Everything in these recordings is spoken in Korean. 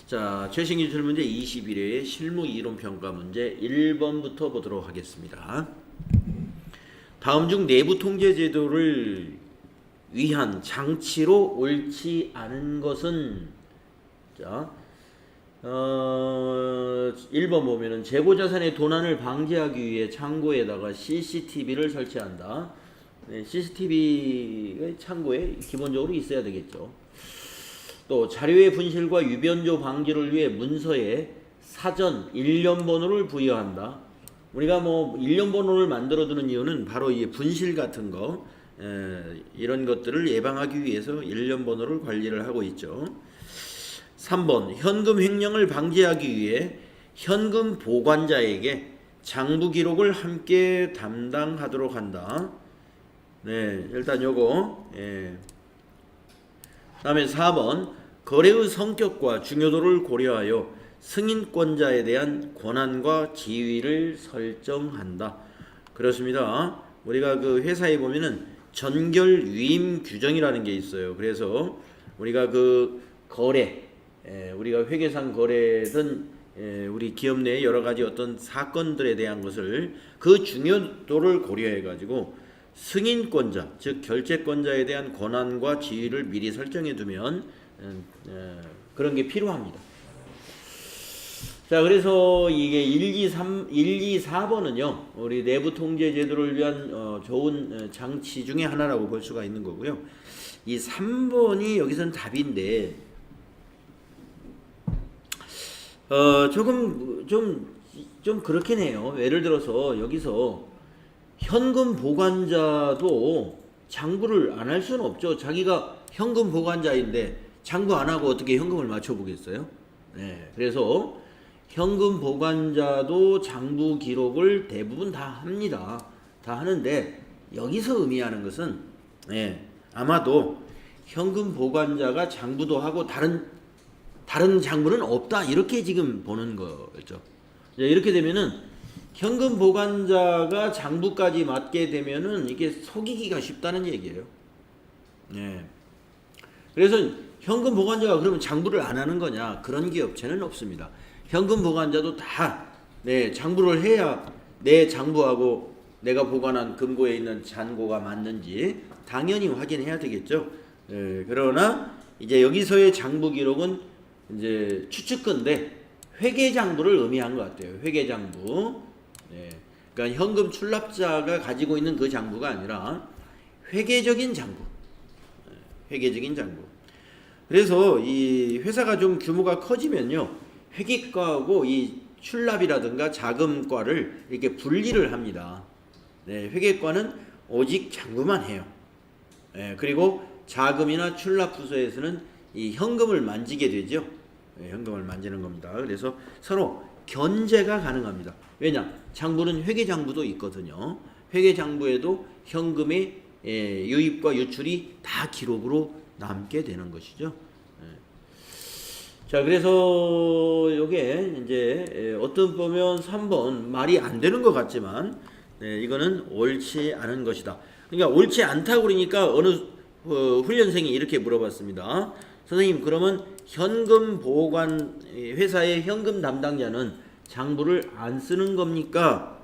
자, 최신 기출 문제 21회 실무 이론 평가 문제 1번부터 보도록 하겠습니다. 다음 중 내부 통제 제도를 위한 장치로 옳지 않은 것은, 자, 1번 보면은 재고 자산의 도난을 방지하기 위해 창고에다가 CCTV를 설치한다. 네, CCTV가 창고에 기본적으로 있어야 되겠죠. 또 자료의 분실과 유변조 방지를 위해 문서에 사전 일련 번호를 부여한다. 우리가 뭐 일련 번호를 만들어 두는 이유는 바로 이 분실 같은 거, 이런 것들을 예방하기 위해서 일련 번호를 관리를 하고 있죠. 3번 현금 횡령을 방지하기 위해 현금 보관자에게 장부 기록을 함께 담당하도록 한다. 네, 일단 요거. 다음에 4번 거래의 성격과 중요도를 고려하여 승인권자에 대한 권한과 지위를 설정한다. 그렇습니다. 우리가 그 회사에 보면은 전결 위임 규정이라는 게 있어요. 그래서 우리가 그 거래, 우리가 회계상 거래든 우리 기업 내 여러 가지 어떤 사건들에 대한 것을 그 중요도를 고려해 가지고 승인권자, 즉 결재권자에 대한 권한과 지위를 미리 설정해 두면 그런 게 필요합니다. 자, 그래서 이게 1, 2, 4번은요, 우리 내부 통제 제도를 위한 좋은 장치 중에 하나라고 볼 수가 있는 거고요. 이 3번이 여기서는 답인데, 조금 좀 그렇긴 해요. 예를 들어서 여기서 현금 보관자도 장부를 안 할 수는 없죠. 자기가 현금 보관자인데 장부 안 하고 어떻게 현금을 맞춰보겠어요? 네, 그래서 현금 보관자도 장부 기록을 대부분 다 합니다. 다 하는데 여기서 의미하는 것은 아마도 현금 보관자가 장부도 하고 다른 장부는 없다, 이렇게 지금 보는 거죠. 이렇게 되면은 현금 보관자가 장부까지 맡게 되면은 이게 속이기가 쉽다는 얘기예요. 네. 그래서 현금 보관자가 그러면 장부를 안 하는 거냐? 그런 기업체는 없습니다. 현금 보관자도 다 장부를 해야 내 장부하고 내가 보관한 금고에 있는 잔고가 맞는지 당연히 확인해야 되겠죠. 그러나 이제 여기서의 장부 기록은 이제 추측건데 회계장부를 의미한 것 같아요. 회계장부. 그러니까 현금 출납자가 가지고 있는 그 장부가 아니라 회계적인 장부. 회계적인 장부. 그래서 이 회사가 좀 규모가 커지면요, 회계과하고 이 출납이라든가 자금과를 이렇게 분리를 합니다. 회계과는 오직 장부만 해요. 그리고 자금이나 출납 부서에서는 이 현금을 만지게 되죠. 현금을 만지는 겁니다. 그래서 서로 견제가 가능합니다. 왜냐? 장부는 회계장부도 있거든요. 회계장부에도 현금의 유입과 유출이 다 기록으로 남게 되는 것이죠. 자, 그래서 이게 이제 어떤 보면 3번 말이 안 되는 것 같지만 이거는 옳지 않은 것이다. 그러니까 옳지 않다고 그러니까 어느 훈련생이 이렇게 물어봤습니다. 선생님, 그러면 현금 보관 회사의 현금 담당자는 장부를 안 쓰는 겁니까?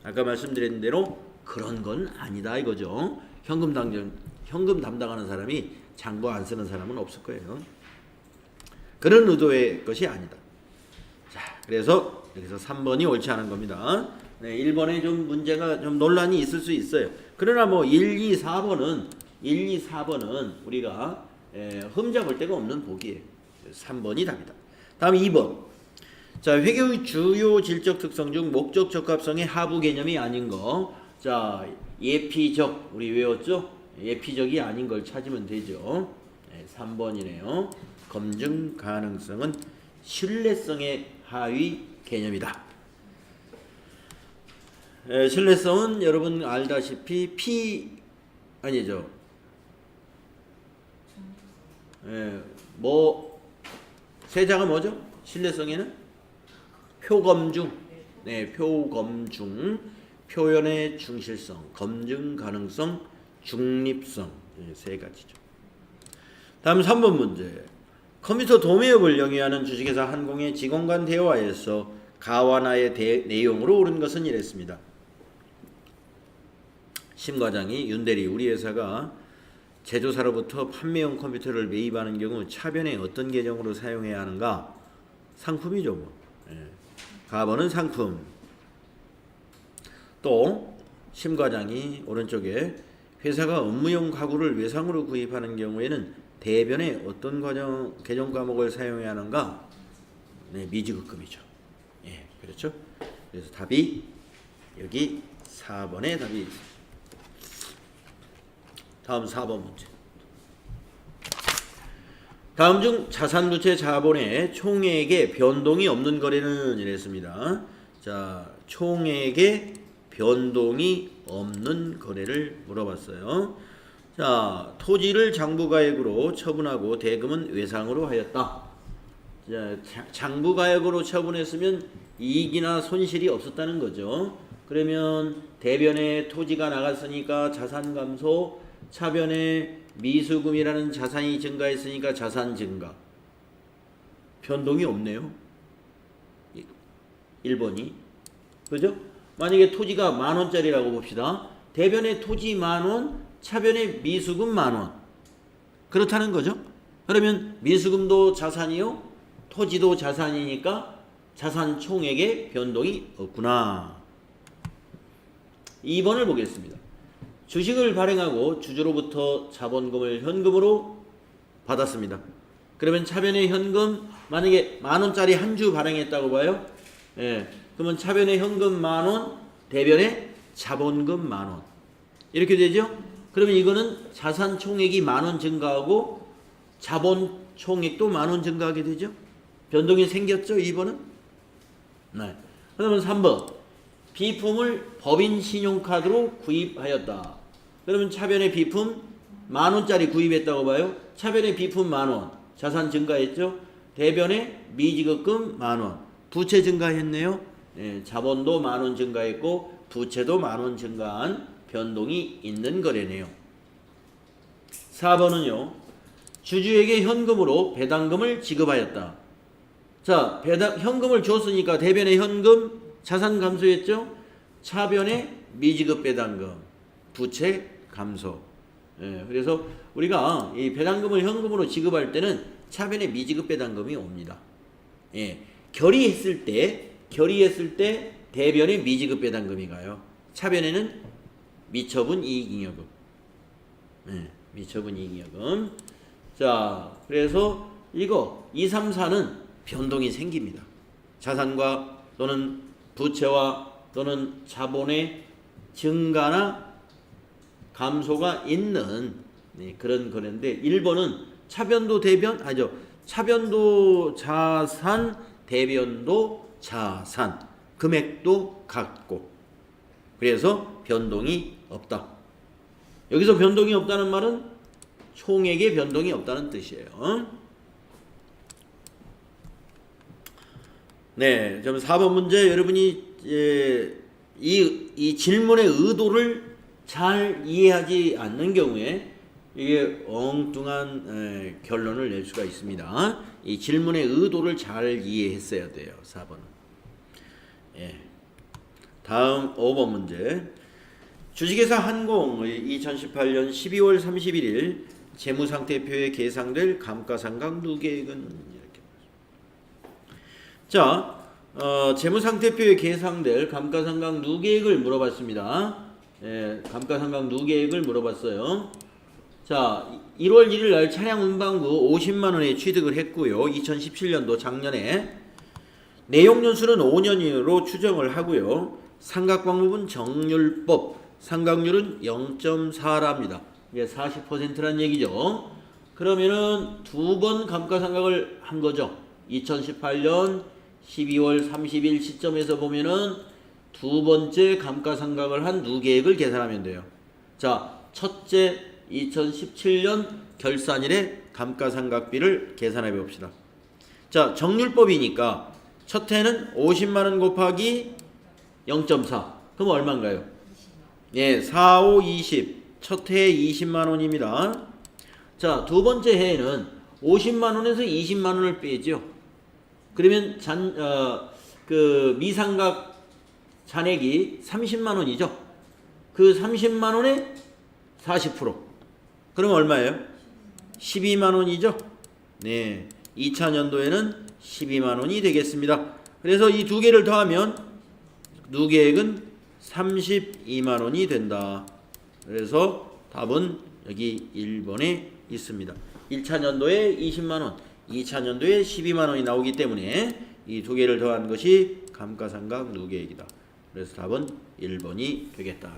아까 말씀드린 대로 그런 건 아니다 이거죠. 현금 담당하는 사람이 장부 안 쓰는 사람은 없을 거예요. 그런 의도의 것이 아니다. 자, 그래서 여기서 3번이 옳지 않은 겁니다. 1번에 좀 문제가 좀 논란이 있을 수 있어요. 그러나 뭐 1, 2, 4번은 우리가 흠잡을 데가 없는 복이에요. 3번이 답이다. 다음 2번. 자, 회계의 주요 질적 특성 중 목적 적합성의 하부 개념이 아닌 거. 자, 예피적, 우리 외웠죠? 예피적이 아닌 걸 찾으면 되죠. 3번이네요. 검증 가능성은 신뢰성의 하위 개념이다. 신뢰성은 여러분 알다시피 아니죠. 세자가 뭐죠? 신뢰성에는 표검중, 표검중, 표현의 충실성, 검증 가능성, 중립성, 세 가지죠. 다음 3번 문제. 컴퓨터 도매업을 영위하는 주식회사 한공의 직원 간 대화에서 가와나의 내용으로 옳은 것은 이랬습니다. 심 과장이 윤대리 우리 회사가 제조사로부터 판매용 컴퓨터를 매입하는 경우 차변에 어떤 계정으로 사용해야 하는가? 상품이죠 뭐. 가번은 상품. 또 심 과장이 오른쪽에 회사가 업무용 가구를 외상으로 구입하는 경우에는 대변에 어떤 계정 과목을 사용해야 하는가? 네, 미지급금이죠. 예, 그렇죠. 그래서 답이 여기 4번에 답이 있습니다. 다음 4번 문제. 다음 중 자산부채 자본의 총액의 변동이 없는 거래는 이랬습니다. 자, 총액의 변동이 없는 거래를 물어봤어요. 자, 토지를 장부가액으로 처분하고 대금은 외상으로 하였다. 자, 장부가액으로 처분했으면 이익이나 손실이 없었다는 거죠. 그러면 대변에 토지가 나갔으니까 자산 감소, 차변에 미수금이라는 자산이 증가했으니까 자산 증가. 변동이 없네요. 1번이. 그죠? 만약에 토지가 10,000원짜리라고 봅시다. 대변에 토지 10,000원, 차변에 미수금 10,000원. 그렇다는 거죠. 그러면 미수금도 자산이요, 토지도 자산이니까 자산 총액의 변동이 없구나. 2번을 보겠습니다. 주식을 발행하고 주주로부터 자본금을 현금으로 받았습니다. 그러면 차변의 현금, 만약에 10,000원짜리 한 주 발행했다고 봐요. 예, 그러면 차변의 현금 10,000원, 대변의 자본금 10,000원. 이렇게 되죠? 그러면 이거는 자산 총액이 10,000원 증가하고 자본 총액도 10,000원 증가하게 되죠? 변동이 생겼죠? 2번은? 네. 그러면 3번. 비품을 법인 신용카드로 구입하였다. 그러면 차변의 비품 10,000원짜리 구입했다고 봐요. 차변의 비품 10,000원. 자산 증가했죠? 대변의 미지급금 10,000원. 부채 증가했네요. 네, 자본도 10,000원 증가했고 부채도 10,000원 증가한 변동이 있는 거래네요. 4번은요. 주주에게 현금으로 배당금을 지급하였다. 자, 현금을 줬으니까 대변의 현금 자산 감소했죠? 차변의 미지급 배당금, 부채 감소. 예, 그래서 우리가 이 배당금을 현금으로 지급할 때는 차변의 미지급 배당금이 옵니다. 예, 결의했을 때 대변의 미지급 배당금이 가요. 차변에는 미처분 이익잉여금. 예, 미처분 이익잉여금. 자, 그래서 이거 2, 3, 4는 변동이 생깁니다. 자산과 또는 부채와 또는 자본의 증가나 감소가 있는 그런 거래인데 1번은 차변도 대변, 차변도 자산, 대변도 자산, 금액도 같고 그래서 변동이 없다. 여기서 변동이 없다는 말은 총액의 변동이 없다는 뜻이에요. 네, 그럼 4번 문제 여러분이 이 질문의 의도를 잘 이해하지 않는 경우에 이게 엉뚱한 결론을 낼 수가 있습니다. 이 질문의 의도를 잘 이해했어야 돼요. 4번은. 예. 다음 5번 문제. 주식회사 한공 2018년 12월 31일 재무상태표에 계상될 감가상각 누계액은 이렇게. 자, 재무상태표에 계상될 감가상각 누계액을 물어봤습니다. 예, 감가상각 누계액을 물어봤어요. 자, 1월 1일 날 차량 운반부 50만 원에 취득을 했고요. 2017년도 작년에 내용 연수는 5년으로 추정을 하고요. 상각방법은 정률법, 상각률은 0.4랍니다. 이게 40%란 얘기죠. 그러면은 두 번 감가상각을 한 거죠. 2018년 12월 30일 시점에서 보면은 두 번째 감가상각을 한 누계액을 계산하면 돼요. 자, 첫째 2017년 결산일에 감가상각비를 계산해 봅시다. 자, 정률법이니까 첫 해는 50만 원 곱하기 0.4. 그럼 얼마인가요? 예, 4, 5, 20. 첫 해에 20만 원입니다. 자, 두 번째 해에는 50만 원에서 20만 원을 빼죠. 그러면 그 미상각 잔액이 30만 원이죠. 그 30만 원에 40%. 그럼 얼마예요? 12만 원이죠. 네. 2차 년도에는 12만 원이 되겠습니다. 그래서 이 두 개를 더하면 누계액은 32만 원이 된다. 그래서 답은 여기 1번에 있습니다. 1차 년도에 20만 원, 2차 년도에 12만 원이 나오기 때문에 이 두 개를 더한 것이 감가상각 누계액이다. 그래서 답은 1번이 되겠다.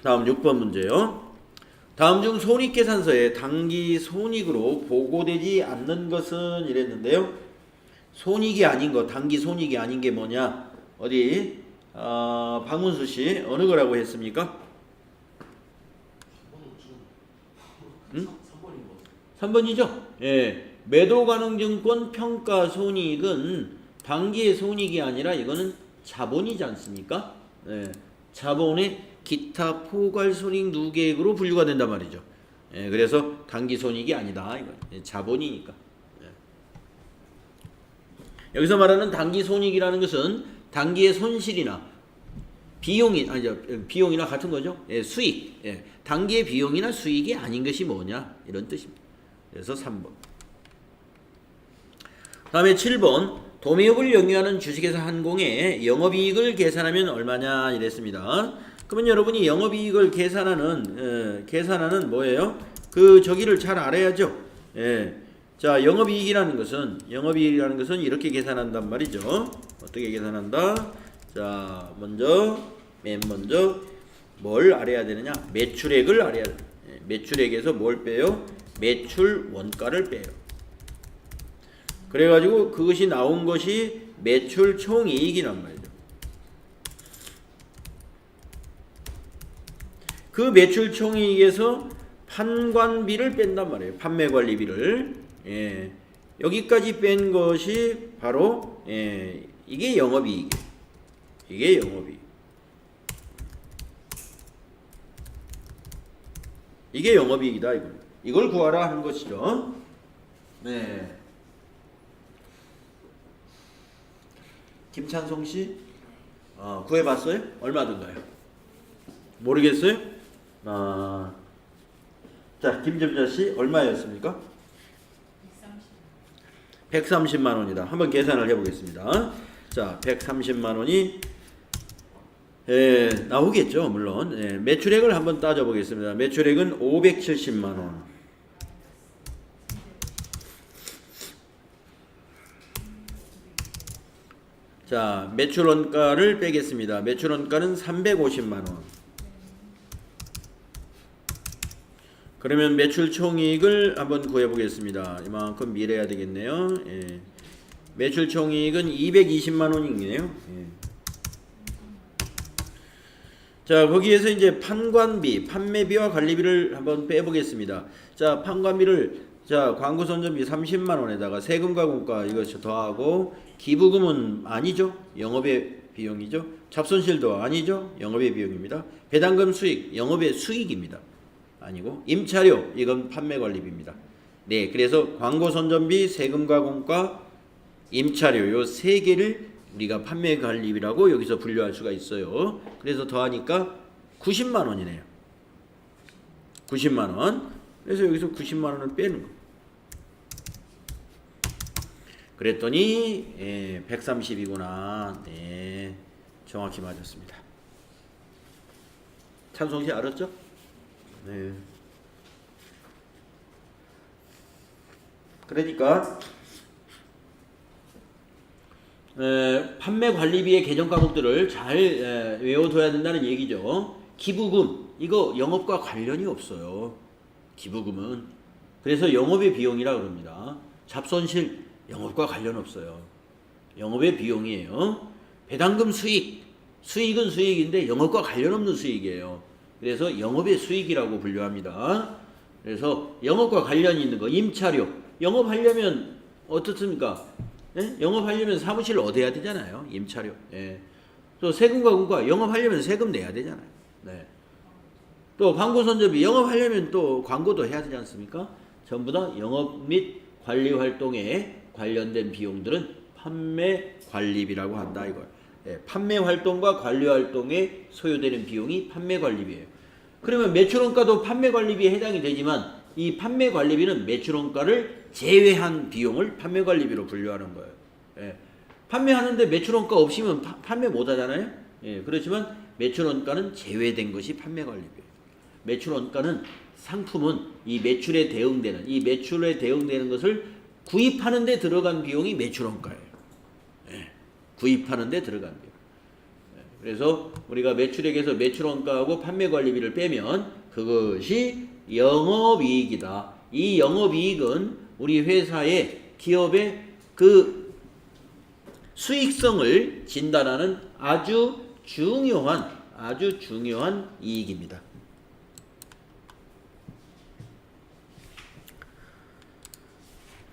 다음 6번 문제요. 다음 중 손익계산서에 당기 손익으로 보고되지 않는 것은 이랬는데요. 손익이 아닌 거, 당기 손익이 아닌 게 뭐냐? 어디 박문수 씨 어느 거라고 했습니까? 3번이죠. 예. 매도가능증권 평가 손익은 당기의 손익이 아니라 이거는 자본이지 않습니까? 예. 자본의 기타 포괄손익 누계액으로 분류가 된단 말이죠. 예, 그래서 당기손익이 아니다. 이거 자본이니까. 예. 여기서 말하는 당기손익이라는 것은 당기의 손실이나 비용이나 같은 거죠. 예, 수익. 예, 당기의 비용이나 수익이 아닌 것이 뭐냐 이런 뜻입니다. 그래서 3번. 다음에 7번. 도매업을 영위하는 주식회사 한공의 영업이익을 계산하면 얼마냐 이랬습니다. 그러면 여러분이 영업이익을 계산하는 뭐예요? 그 저기를 잘 알아야죠. 예. 자, 영업이익이라는 것은 이렇게 계산한단 말이죠. 어떻게 계산한다? 자, 맨 먼저 뭘 알아야 되느냐? 매출액을 알아야 돼. 예. 매출액에서 뭘 빼요? 매출 원가를 빼요. 그래가지고 그것이 나온 것이 매출 총이익이란 말이죠. 그 매출 총이익에서 판관비를 뺀단 말이에요. 판매관리비를. 예. 여기까지 뺀 것이 바로 이게 영업이익이에요. 이게 영업이익. 이게 영업이익이다. 이걸 구하라 하는 것이죠. 네. 김찬송 씨 구해봤어요? 얼마 든가요? 모르겠어요? 자, 김점자 씨 얼마였습니까? 130만 원이다. 한번 계산을 해보겠습니다. 자, 130만 원이 나오겠죠, 물론. 매출액을 한번 따져보겠습니다. 매출액은 570만 원. 자, 매출원가를 빼겠습니다. 매출원가는 350만 원. 그러면 매출 총이익을 한번 구해보겠습니다. 이만큼 밀어야 되겠네요. 예. 매출 총이익은 220만 원이네요. 예. 자, 거기에서 이제 판관비, 판매비와 관리비를 한번 빼보겠습니다. 자, 판관비를 광고 선전비 30만 원에다가 세금과 공과 이것이 더하고 기부금은 아니죠. 영업의 비용이죠. 잡손실도 아니죠. 영업의 비용입니다. 배당금 수익, 영업의 수익입니다. 아니고 임차료, 이건 판매관리비입니다. 네, 그래서 광고 선전비, 세금과 공과, 임차료 요 세 개를 우리가 판매관리비라고 여기서 분류할 수가 있어요. 그래서 더하니까 90만 원이네요. 90만 원. 그래서 여기서 90만 원을 빼는 거. 그랬더니 130이구나. 네, 정확히 맞았습니다. 찬송씨 알았죠? 네. 그러니까 판매 관리비의 계정 과목들을 잘 외워둬야 된다는 얘기죠. 기부금 이거 영업과 관련이 없어요. 기부금은 그래서 영업의 비용이라 그럽니다. 잡손실 영업과 관련 없어요. 영업의 비용이에요. 배당금 수익은 수익인데 영업과 관련 없는 수익이에요. 그래서 영업의 수익이라고 분류합니다. 그래서 영업과 관련이 있는 거 임차료 영업하려면 어떻습니까? 예? 영업하려면 사무실을 얻어야 되잖아요. 임차료. 예. 또 세금과 공과 영업하려면 세금 내야 되잖아요. 네. 또 광고 선접비 영업하려면 또 광고도 해야 되지 않습니까? 전부 다 영업 및 관리 활동에 관련된 비용들은 판매 관리비라고 한다 이거예요. 예, 판매 활동과 관리 활동에 소요되는 비용이 판매 관리비예요. 그러면 매출원가도 판매 관리비에 해당이 되지만 이 판매 관리비는 매출원가를 제외한 비용을 판매 관리비로 분류하는 거예요. 예, 판매하는데 매출원가 없이면 판매 못 하잖아요. 예, 그렇지만 매출원가는 제외된 것이 판매 관리비예요. 매출원가는 상품은 이 매출에 대응되는 것을 구입하는 데 들어간 비용이 매출원가예요. 예, 구입하는 데 들어간 비용. 예, 그래서 우리가 매출액에서 매출원가하고 판매관리비를 빼면 그것이 영업이익이다. 이 영업이익은 우리 회사의 기업의 그 수익성을 진단하는 아주 중요한 이익입니다.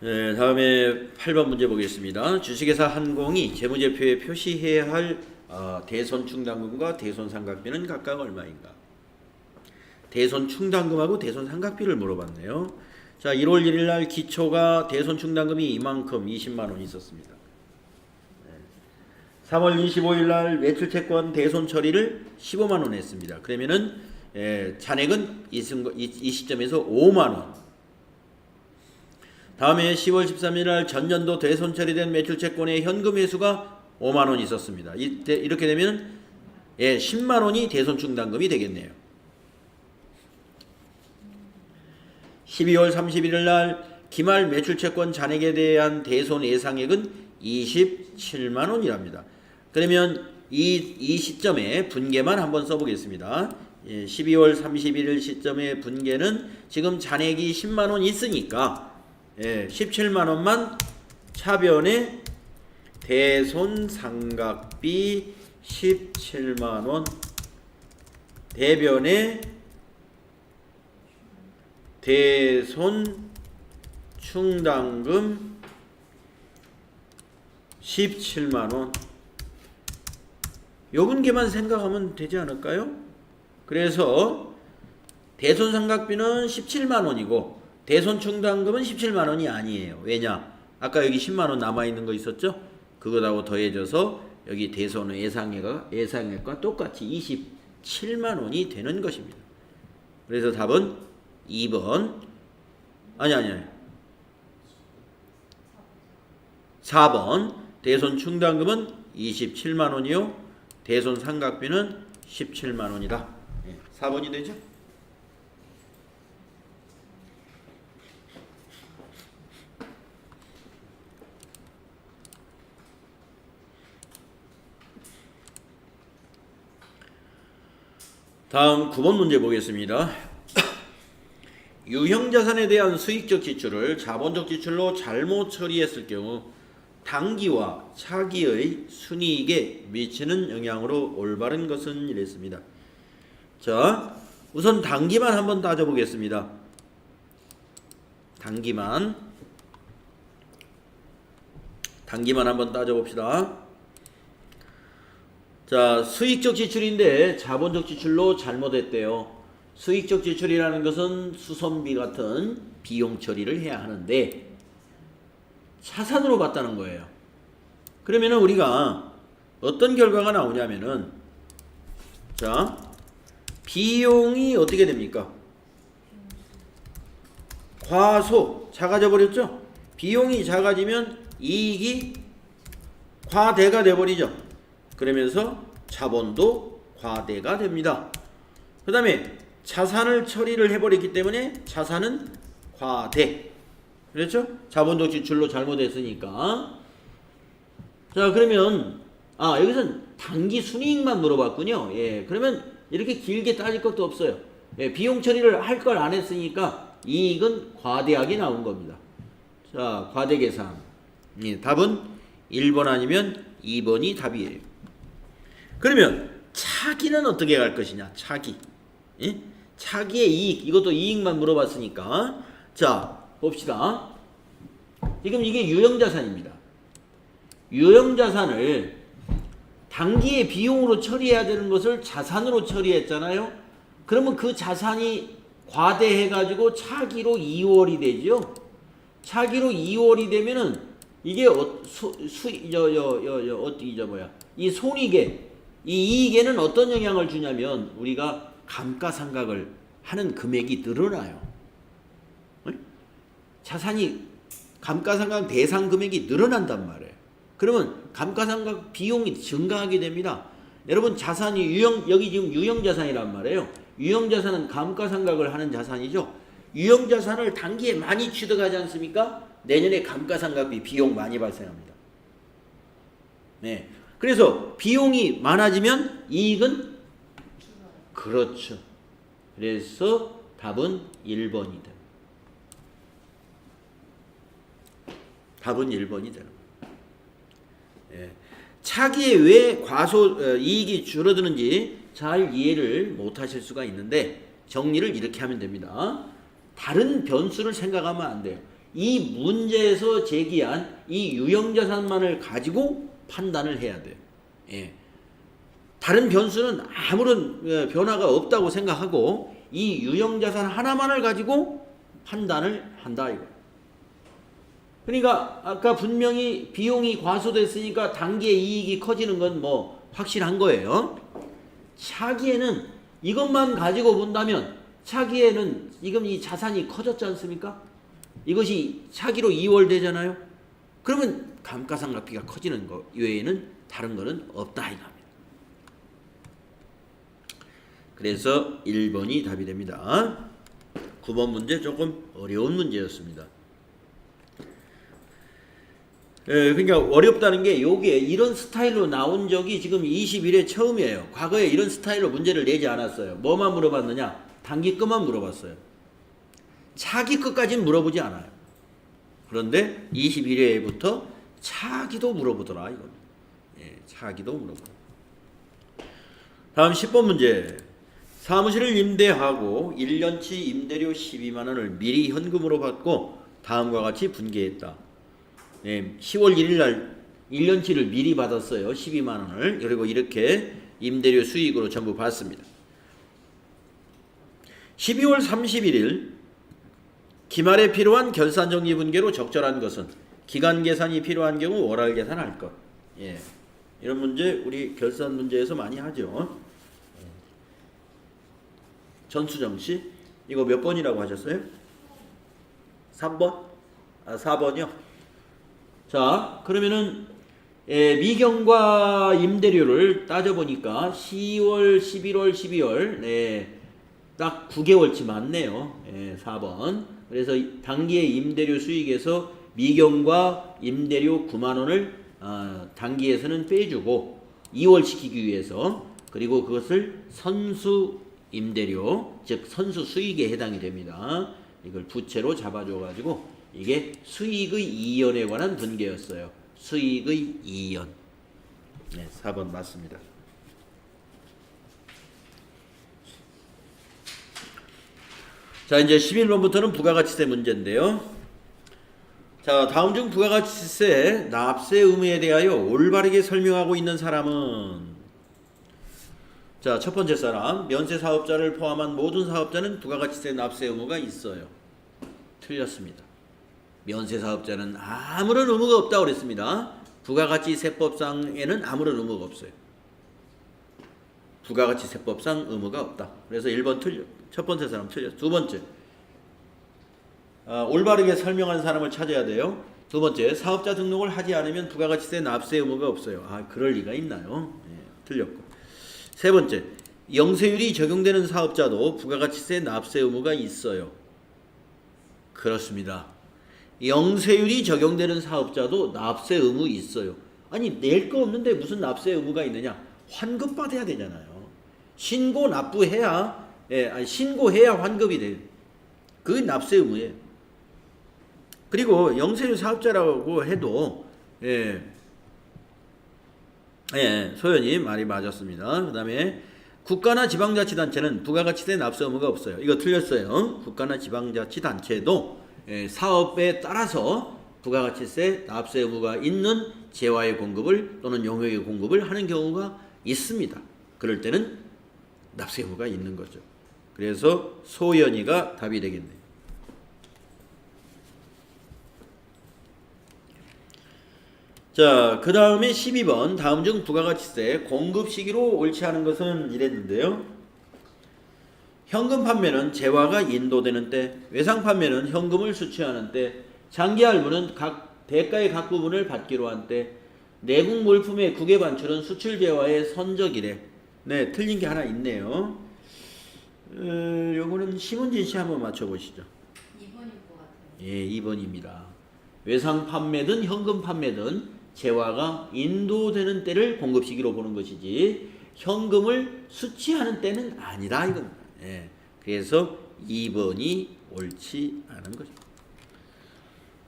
네, 다음에 8번 문제 보겠습니다. 주식회사 한공이 재무제표에 표시해야 할 대손충당금과 대손상각비는 각각 얼마인가? 대손충당금하고 대손상각비를 물어봤네요. 자, 1월 1일 날 기초가 대손충당금이 이만큼 20만 원 있었습니다. 3월 25일 날 매출채권 대손 처리를 15만 원 했습니다. 그러면은 잔액은 이 시점에서 5만 원. 다음에 10월 13일 날 전년도 대손 처리된 매출채권의 현금 회수가 5만 원 있었습니다. 이렇게 되면 10만 원이 대손충당금이 되겠네요. 12월 31일 날 기말 매출채권 잔액에 대한 대손 예상액은 27만 원이랍니다. 그러면 이 시점에 분계만 한번 써보겠습니다. 12월 31일 시점의 분계는 지금 잔액이 10만 원 있으니까 17만 원만 차변에 대손상각비 17만 원, 대변에 대손충당금 17만 원. 요 분계만 생각하면 되지 않을까요? 그래서 대손상각비는 17만 원이고 대손충당금은 17만 원이 아니에요. 왜냐? 아까 여기 10만 원 남아있는 거 있었죠? 그것하고 더해져서 여기 대손의 예상액과 똑같이 27만 원이 되는 것입니다. 그래서 답은 2번. 아니. 4번. 대손충당금은 27만 원이요. 대손상각비는 17만 원이다. 4번이 되죠? 다음 9번 문제 보겠습니다. 유형자산에 대한 수익적 지출을 자본적 지출로 잘못 처리했을 경우 당기와 차기의 순이익에 미치는 영향으로 올바른 것은 이랬습니다. 자, 우선 당기만 한번 따져보겠습니다. 당기만 한번 따져봅시다. 자, 수익적 지출인데 자본적 지출로 잘못했대요. 수익적 지출이라는 것은 수선비 같은 비용 처리를 해야 하는데 차산으로 봤다는 거예요. 그러면은 우리가 어떤 결과가 나오냐면은, 자, 비용이 어떻게 됩니까? 과소, 작아져 버렸죠? 비용이 작아지면 이익이 과대가 돼버리죠. 그러면서 자본도 과대가 됩니다. 그 다음에 자산을 처리를 해버렸기 때문에 자산은 과대. 그렇죠? 자본적 지출로 잘못했으니까. 자, 그러면 여기서는 단기 순이익만 물어봤군요. 그러면 이렇게 길게 따질 것도 없어요. 비용 처리를 할 걸 안 했으니까 이익은 과대하게 나온 겁니다. 자, 과대 계산. 답은 1번 아니면 2번이 답이에요. 그러면 차기는 어떻게 갈 것이냐? 차기. 차기의 이익. 이것도 이익만 물어봤으니까. 자, 봅시다. 지금 이게 유형자산입니다. 유형자산을 단기의 비용으로 처리해야 되는 것을 자산으로 처리했잖아요. 그러면 그 자산이 과대해가지고 차기로 2월이 되죠. 차기로 2월이 되면은 이게 이 손익에 이 이익에는 어떤 영향을 주냐면 우리가 감가상각을 하는 금액이 늘어나요. 자산이 감가상각 대상 금액이 늘어난단 말이에요. 그러면 감가상각 비용이 증가하게 됩니다. 여러분 자산이 여기 지금 유형자산이란 말이에요. 유형자산은 감가상각을 하는 자산이죠. 유형자산을 단기에 많이 취득하지 않습니까? 내년에 감가상각비 비용 많이 발생합니다. 네. 그래서 비용이 많아지면 이익은 그렇죠. 그래서 답은 1번이다. 답은 1번이 되는 거예요. 예. 차기에 왜 이익이 줄어드는지 잘 이해를 못 하실 수가 있는데 정리를 이렇게 하면 됩니다. 다른 변수를 생각하면 안 돼요. 이 문제에서 제기한 이 유형자산만을 가지고 판단을 해야 돼요. 예. 다른 변수는 아무런 변화가 없다고 생각하고 이 유형자산 하나만을 가지고 판단을 한다 이거. 그러니까 아까 분명히 비용이 과소됐으니까 단기의 이익이 커지는 건 뭐 확실한 거예요. 차기에는 이것만 가지고 본다면 차기에는 지금 이 자산이 커졌지 않습니까? 이것이 차기로 2월 되잖아요. 그러면 감가상각비가 커지는 거 외에는 다른 거는 없다 이겁니다. 그래서 1번이 답이 됩니다. 9번 문제 조금 어려운 문제였습니다. 그러니까 어렵다는 게 요게 이런 스타일로 나온 적이 지금 21회 처음이에요. 과거에 이런 스타일로 문제를 내지 않았어요. 뭐만 물어봤느냐? 단기 끝만 물어봤어요. 차기 끝까지는 물어보지 않아요. 그런데 21회부터 차기도 물어보더라 이겁니다. 예, 차기도 물어보더라. 다음 10번 문제. 사무실을 임대하고 1년치 임대료 12만 원을 미리 현금으로 받고 다음과 같이 분개했다. 네, 10월 1일 날 1년치를 미리 받았어요. 12만 원을. 그리고 이렇게 임대료 수익으로 전부 받습니다. 12월 31일 기말에 필요한 결산정리 분계로 적절한 것은 기간 계산이 필요한 경우 월할 계산할 것. 예. 이런 문제 우리 결산 문제에서 많이 하죠. 전수정 씨 이거 몇 번이라고 하셨어요? 3번? 4번이요? 자, 그러면은 미경과 임대료를 따져보니까 10월, 11월, 12월 네, 딱 9개월치 맞네요. 4번. 그래서 단기의 임대료 수익에서 미경과 임대료 9만 원을 단기에서는 빼주고 2월 시키기 위해서 그리고 그것을 선수 임대료 즉 선수 수익에 해당이 됩니다. 이걸 부채로 잡아줘가지고 이게 수익의 이연에 관한 분계였어요. 수익의 이연. 네, 4번 맞습니다. 자, 이제 11번부터는 부가가치세 문제인데요. 자, 다음 중 부가가치세 납세 의무에 대하여 올바르게 설명하고 있는 사람은 자, 첫 번째 사람 면세 사업자를 포함한 모든 사업자는 부가가치세 납세 의무가 있어요. 틀렸습니다. 면세 사업자는 아무런 의무가 없다고 그랬습니다. 부가가치세법상에는 아무런 의무가 없어요. 부가가치세법상 의무가 없다. 그래서 1번 틀려. 첫 번째 사람 틀렸어. 두 번째 올바르게 설명한 사람을 찾아야 돼요. 두 번째 사업자 등록을 하지 않으면 부가가치세 납세 의무가 없어요. 그럴 리가 있나요? 네, 틀렸고. 세 번째 영세율이 적용되는 사업자도 부가가치세 납세 의무가 있어요. 그렇습니다. 영세율이 적용되는 사업자도 납세 의무 있어요. 아니 낼 거 없는데 무슨 납세 의무가 있느냐? 환급 받아야 되잖아요. 신고 납부해야 신고해야 환급이 돼요. 그게 납세 의무예요. 그리고 영세율 사업자라고 해도 소연이 말이 맞았습니다. 그 다음에 국가나 지방자치단체는 부가가치세 납세 의무가 없어요. 이거 틀렸어요. 국가나 지방자치단체도 사업에 따라서 부가가치세 납세 의무가 있는 재화의 공급을 또는 용역의 공급을 하는 경우가 있습니다. 그럴 때는 납세 의무가 있는 거죠. 그래서 소연이가 답이 되겠네요. 자, 그 다음에 12번 다음 중 부가가치세 공급 시기로 옳지 않은 것은 이랬는데요. 현금 판매는 재화가 인도되는 때, 외상 판매는 현금을 수취하는 때, 장기 할부는 각 대가의 각 부분을 받기로 한 때, 내국 물품의 국외 반출은 수출 재화의 선적이래. 네, 틀린 게 하나 있네요. 요거는 심은진 씨 한번 맞춰보시죠. 2번일 것 같아요. 예, 2번입니다. 외상 판매든 현금 판매든 재화가 인도되는 때를 공급 시기로 보는 것이지 현금을 수취하는 때는 아니다 이겁니다. 예, 그래서 2번이 옳지 않은 거죠.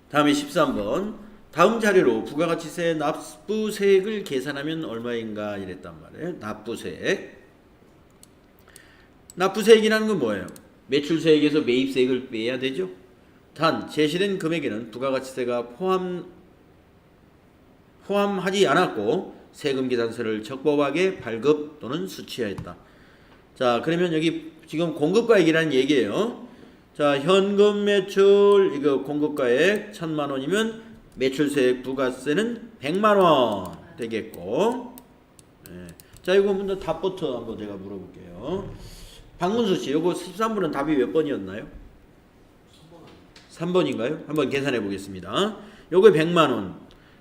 다음에 13번 다음 자료로 부가가치세 납부세액을 계산하면 얼마인가 이랬단 말이에요. 납부세액이라는 건 뭐예요? 매출세액에서 매입세액을 빼야 되죠. 단 제시된 금액에는 부가가치세가 포함하지 않았고 세금 계산서를 적법하게 발급 또는 수취하였다. 자, 그러면 여기 지금 공급가액이라는 얘기예요. 자, 현금 매출 이거 공급가액 1,000만 원이면 매출세액 부가세는 100만 원 되겠고. 네. 자, 이거 먼저 답부터 한번 제가 물어볼게요. 박문수 씨, 요거 13번은 답이 몇 번이었나요? 3번인가요? 한번 계산해 보겠습니다. 요거 100만 원.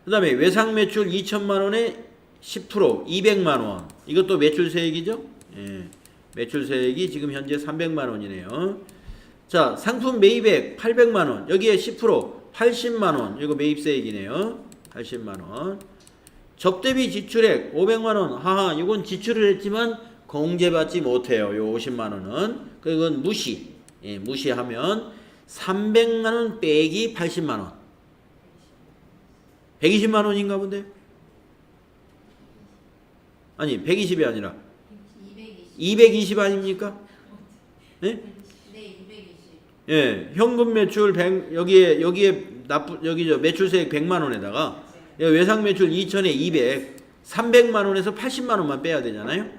그다음에 외상 매출 2천만 원에 10% 200만 원. 이것도 매출세액이죠? 예. 매출세액이 지금 현재 300만 원이네요. 자, 상품 매입액 800만 원. 여기에 10% 80만 원. 이거 매입세액이네요. 80만 원. 접대비 지출액 500만 원. 하하, 이건 지출을 했지만 공제받지 못해요. 요 50만 원은. 그건 무시. 예, 무시하면 300만 원 빼기 80만 원. 120만 원인가 본데? 아니, 120이 아니라 220 아닙니까? 네? 네, 220. 예, 현금 매출 100 여기죠. 매출세액 100만 원에다가 외상 매출 2천에 200 300만 원에서 80만 원만 빼야 되잖아요.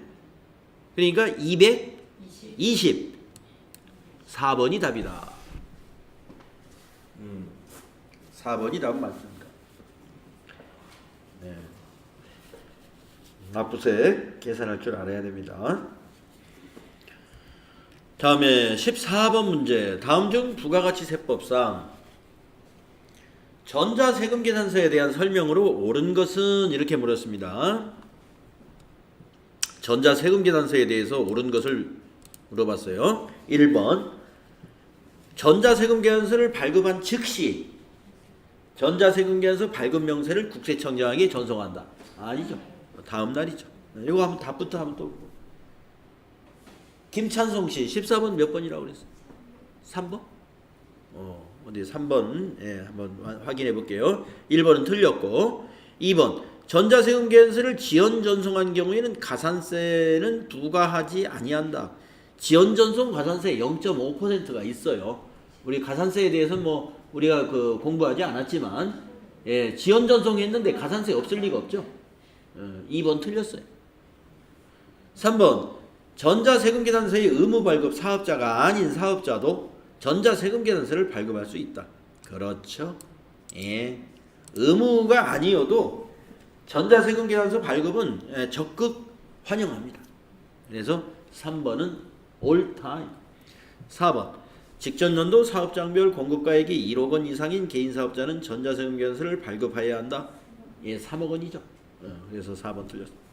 그러니까 220 4번이 답이다. 4번이 답은 맞습니다. 네. 납부세 계산할 줄 알아야 됩니다. 다음에 14번 문제. 다음 중 부가가치세법상 전자세금계산서에 대한 설명으로 옳은 것은 이렇게 물었습니다. 전자세금계산서에 대해서 옳은 것을 물어봤어요. 1번 전자세금계산서를 발급한 즉시 전자세금계산서 발급명세를 국세청장에게 전송한다. 아니죠. 다음 날이죠. 이거 한번 답부터 한번 또 보고. 김찬송 씨 14번 몇 번이라고 그랬어요? 3번? 어디 3번 예, 한번 확인해 볼게요. 1번은 틀렸고 2번 전자세금계산서를 지연 전송한 경우에는 가산세는 부과하지 아니한다. 지연 전송 가산세 0.5%가 있어요. 우리 가산세에 대해서는 뭐 우리가 그 공부하지 않았지만 예, 지연 전송했는데 가산세 없을 리가 없죠. 2번 틀렸어요. 3번 전자세금계산서의 의무 발급 사업자가 아닌 사업자도 전자세금계산서를 발급할 수 있다. 그렇죠. 예, 의무가 아니어도 전자세금계산서 발급은 적극 환영합니다. 그래서 3번은 옳다. 4번 직전년도 사업장별 공급가액이 1억 원 이상인 개인사업자는 전자세금계산서를 발급해야 한다. 예, 3억 원이죠. 그래서 4번 틀렸습니다.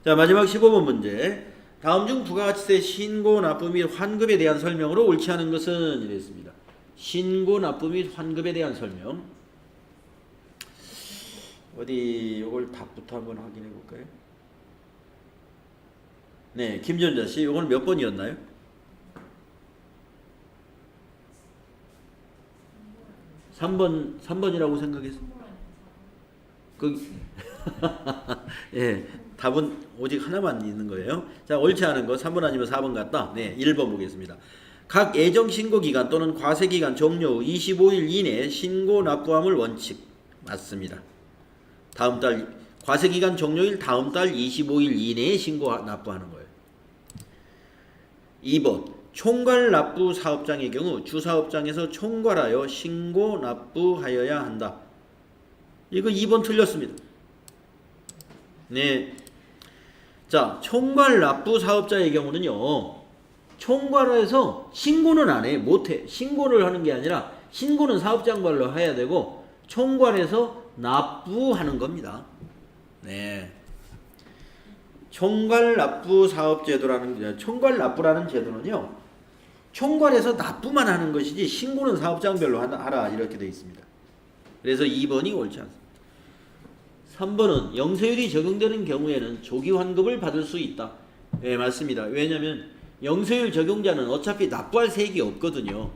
자, 마지막 15번 문제. 다음 중 부가가치세 신고 납부 및 환급에 대한 설명으로 옳지 않은 것은 이랬습니다. 신고 납부 및 환급에 대한 설명. 어디 이걸 답부터 한번 확인해 볼까요? 네, 김전자 씨, 이거는 몇 번이었나요? 삼 3번이라고 생각했어요. 예, 답은 오직 하나만 있는 거예요. 자, 옳지 않은 거 3번 아니면 4번 같다. 네, 1번 보겠습니다. 각 예정 신고 기간 또는 과세 기간 종료 후 25일 이내에 신고 납부함을 원칙. 맞습니다. 다음 달 과세 기간 종료일 다음 달 25일 이내에 신고 납부하는 거예요. 2번 총괄 납부 사업장의 경우 주사업장에서 총괄하여 신고 납부하여야 한다. 이거 2번 틀렸습니다. 네. 자, 총괄 납부 사업자의 경우는요. 총괄해서 신고는 안 해. 못 해. 신고를 하는 게 아니라 신고는 사업장별로 해야 되고 총괄해서 납부하는 겁니다. 네. 총괄 납부 사업 제도라는 총괄 납부라는 제도는요. 총괄해서 납부만 하는 것이지 신고는 사업장별로 하라 이렇게 되어 있습니다. 그래서 2번이 옳지 않습니다. 3번은 영세율이 적용되는 경우에는 조기 환급을 받을 수 있다. 네, 맞습니다. 왜냐하면 영세율 적용자는 어차피 납부할 세액이 없거든요.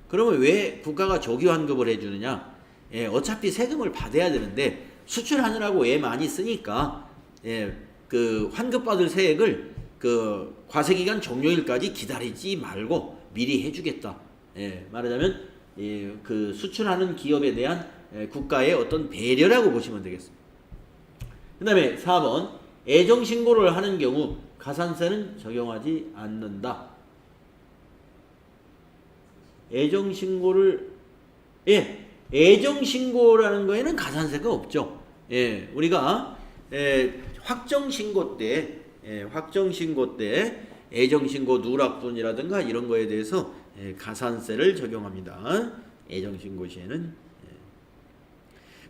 그러면 왜 국가가 조기 환급을 해주느냐? 예, 어차피 세금을 받아야 되는데 수출하느라고 애 많이 쓰니까 그 환급받을 세액을 그 과세기간 종료일까지 기다리지 말고 미리 해주겠다. 말하자면 그 수출하는 기업에 대한 국가의 어떤 배려라고 보시면 되겠습니다. 그 다음에 4번 애정신고를 하는 경우 가산세는 적용하지 않는다. 애정신고를 애정신고라는 거에는 가산세가 없죠. 우리가 확정신고 때 애정신고 누락분이라든가 이런 거에 대해서 가산세를 적용합니다. 애정신고 시에는.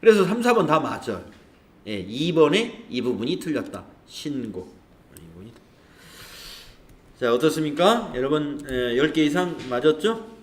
그래서 3, 4번 다 맞아요. 2번에 이 부분이 틀렸다. 신고. 자, 어떻습니까? 여러분 10개 이상 맞았죠?